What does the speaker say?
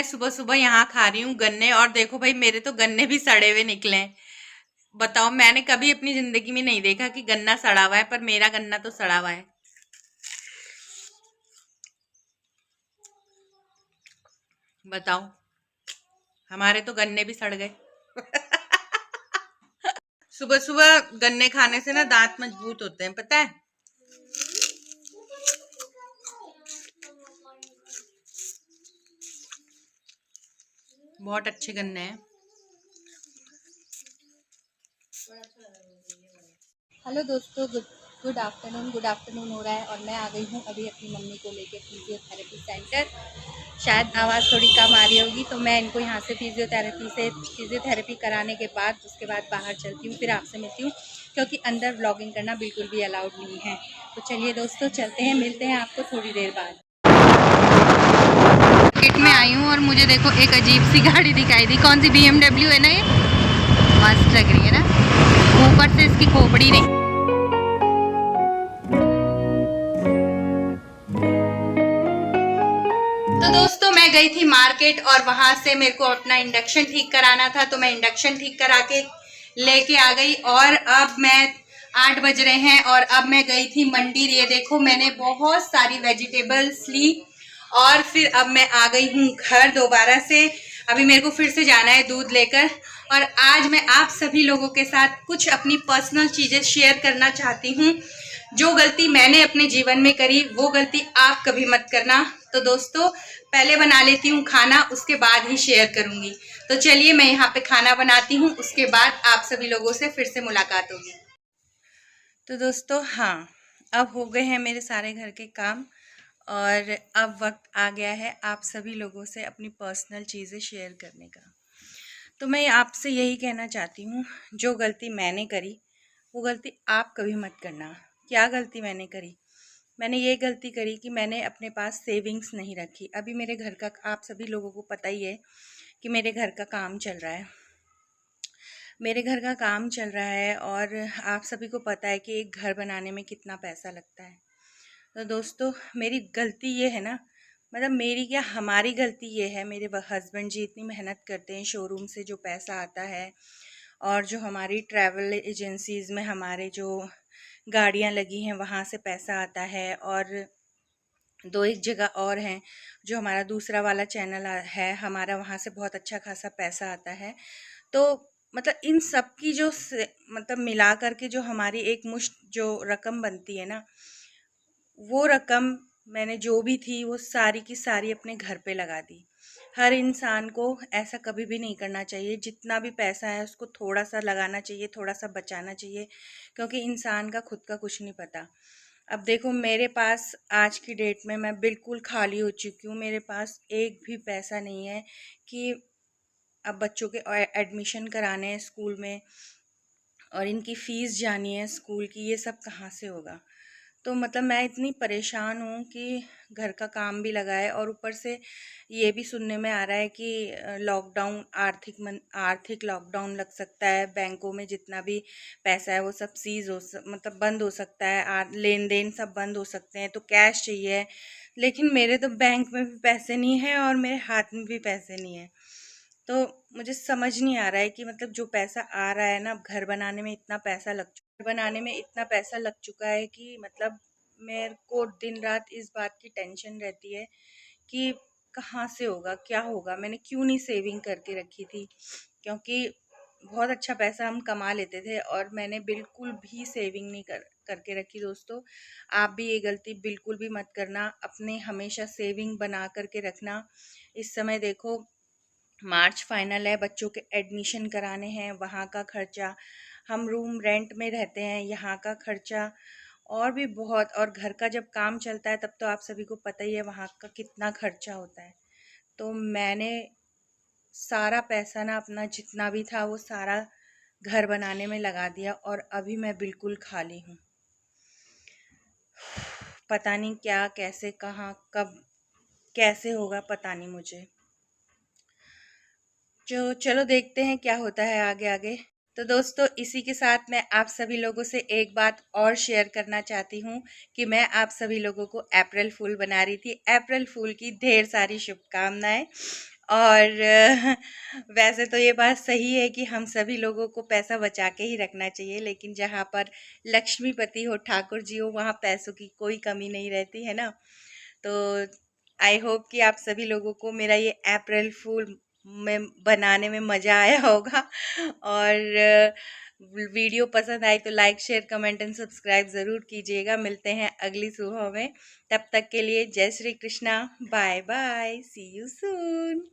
सुबह सुबह यहाँ खा रही हूँ गन्ने, और देखो भाई मेरे तो गन्ने भी सड़े हुए निकले हैं। बताओ, मैंने कभी अपनी जिंदगी में नहीं देखा कि गन्ना सड़ा हुआ है, पर मेरा गन्ना तो सड़ा हुआ है। बताओ, हमारे तो गन्ने भी सड़ गए। सुबह सुबह गन्ने खाने से ना दांत मजबूत होते हैं, पता है। बहुत अच्छे गन्ने हैं। हेलो दोस्तों, गुड आफ्टरनून हो रहा है और मैं आ गई हूँ अभी अपनी मम्मी को लेके फिजियोथेरेपी सेंटर। शायद आवाज़ थोड़ी कम आ रही होगी, तो मैं इनको यहाँ से फिजियोथेरेपी कराने के बाद उसके बाद बाहर चलती हूँ, फिर आपसे मिलती हूँ, क्योंकि अंदर व्लॉगिंग करना बिल्कुल भी अलाउड नहीं है। तो चलिए दोस्तों, चलते हैं, मिलते हैं आपको थोड़ी देर बाद। मार्केट में आई हूँ और मुझे देखो एक अजीब सी गाड़ी दिखाई दी। कौन सी BMW है ना ये, मस्त लग रही है ना, ऊपर से इसकी खोपड़ी नहीं। तो दोस्तों, मैं गई थी मार्केट और वहां से मेरे को अपना इंडक्शन ठीक कराना था, तो मैं इंडक्शन ठीक करा के लेके आ गई। और अब मैं 8 बज रहे हैं और अब मैं गई थी मंडी। ये देखो, मैंने बहुत सारी वेजिटेबल्स ली और फिर अब मैं आ गई हूँ घर दोबारा से। अभी मेरे को फिर से जाना है दूध लेकर। और आज मैं आप सभी लोगों के साथ कुछ अपनी पर्सनल चीजें शेयर करना चाहती हूँ। जो गलती मैंने अपने जीवन में करी, वो गलती आप कभी मत करना। तो दोस्तों, पहले बना लेती हूँ खाना, उसके बाद ही शेयर करूंगी। तो चलिए, मैं यहाँ पे खाना बनाती हूँ, उसके बाद आप सभी लोगों से फिर से मुलाकात होगी। तो दोस्तों, हाँ, अब हो गए हैं मेरे सारे घर के काम और अब वक्त आ गया है आप सभी लोगों से अपनी पर्सनल चीज़ें शेयर करने का। तो मैं आपसे यही कहना चाहती हूँ, जो गलती मैंने करी वो गलती आप कभी मत करना। क्या गलती मैंने करी? मैंने ये गलती करी कि मैंने अपने पास सेविंग्स नहीं रखी। अभी मेरे घर का, आप सभी लोगों को पता ही है कि मेरे घर का काम चल रहा है। मेरे घर का काम चल रहा है और आप सभी को पता है कि एक घर बनाने में कितना पैसा लगता है। तो दोस्तों, मेरी गलती ये है ना, मतलब मेरी क्या, हमारी गलती ये है, मेरे हस्बैंड जी इतनी मेहनत करते हैं, शोरूम से जो पैसा आता है और जो हमारी ट्रैवल एजेंसीज़ में हमारे जो गाड़ियाँ लगी हैं वहाँ से पैसा आता है, और 2 एक जगह और हैं जो हमारा दूसरा वाला चैनल है हमारा, वहाँ से बहुत अच्छा खासा पैसा आता है। तो मतलब इन सब की जो मतलब मिला करके जो हमारी एक मुश्त जो रकम बनती है ना, वो रकम मैंने जो भी थी वो सारी की सारी अपने घर पे लगा दी। हर इंसान को ऐसा कभी भी नहीं करना चाहिए। जितना भी पैसा है उसको थोड़ा सा लगाना चाहिए, थोड़ा सा बचाना चाहिए, क्योंकि इंसान का खुद का कुछ नहीं पता। अब देखो, मेरे पास आज की डेट में मैं बिल्कुल खाली हो चुकी हूँ। मेरे पास एक भी पैसा नहीं है कि अब बच्चों के एडमिशन कराने हैं स्कूल में और इनकी फ़ीस जानी है स्कूल की, ये सब कहाँ से होगा। तो मतलब मैं इतनी परेशान हूँ कि घर का काम भी लगा है और ऊपर से ये भी सुनने में आ रहा है कि लॉकडाउन, आर्थिक लॉकडाउन लग सकता है। बैंकों में जितना भी पैसा है वो सब सीज मतलब बंद हो सकता है, लेन देन सब बंद हो सकते हैं, तो कैश चाहिए। लेकिन मेरे तो बैंक में भी पैसे नहीं हैं और मेरे हाथ में भी पैसे नहीं है। तो मुझे समझ नहीं आ रहा है कि मतलब जो पैसा आ रहा है ना, घर बनाने में इतना पैसा लग चुका है कि मतलब मेरे को दिन रात इस बात की टेंशन रहती है कि कहाँ से होगा, क्या होगा। मैंने क्यों नहीं सेविंग करके रखी थी, क्योंकि बहुत अच्छा पैसा हम कमा लेते थे और मैंने बिल्कुल भी सेविंग नहीं करके रखी। दोस्तों, आप भी ये गलती बिल्कुल भी मत करना, अपने हमेशा सेविंग बना करके रखना। इस समय देखो, मार्च फाइनल है, बच्चों के एडमिशन कराने हैं, वहाँ का खर्चा, हम रूम रेंट में रहते हैं, यहाँ का खर्चा, और भी बहुत, और घर का जब काम चलता है तब तो आप सभी को पता ही है वहाँ का कितना खर्चा होता है। तो मैंने सारा पैसा ना, अपना जितना भी था वो सारा घर बनाने में लगा दिया और अभी मैं बिल्कुल खाली हूँ। पता नहीं क्या, कैसे, कहाँ, कब, कैसे होगा, पता नहीं मुझे। जो चलो देखते हैं क्या होता है आगे आगे। तो दोस्तों, इसी के साथ मैं आप सभी लोगों से एक बात और शेयर करना चाहती हूँ कि मैं आप सभी लोगों को अप्रैल फूल बना रही थी। अप्रैल फूल की ढेर सारी शुभकामनाएं। और वैसे तो ये बात सही है कि हम सभी लोगों को पैसा बचा के ही रखना चाहिए, लेकिन जहाँ पर लक्ष्मीपति हो, ठाकुर जी हो, वहाँ पैसों की कोई कमी नहीं रहती है ना। तो आई होप कि आप सभी लोगों को मेरा ये अप्रैल फूल में बनाने में मज़ा आया होगा। और वीडियो पसंद आई तो like, share, comment and subscribe ज़रूर कीजिएगा। मिलते हैं अगली सुबह में, तब तक के लिए जय Shri Krishna, bye bye, see you soon.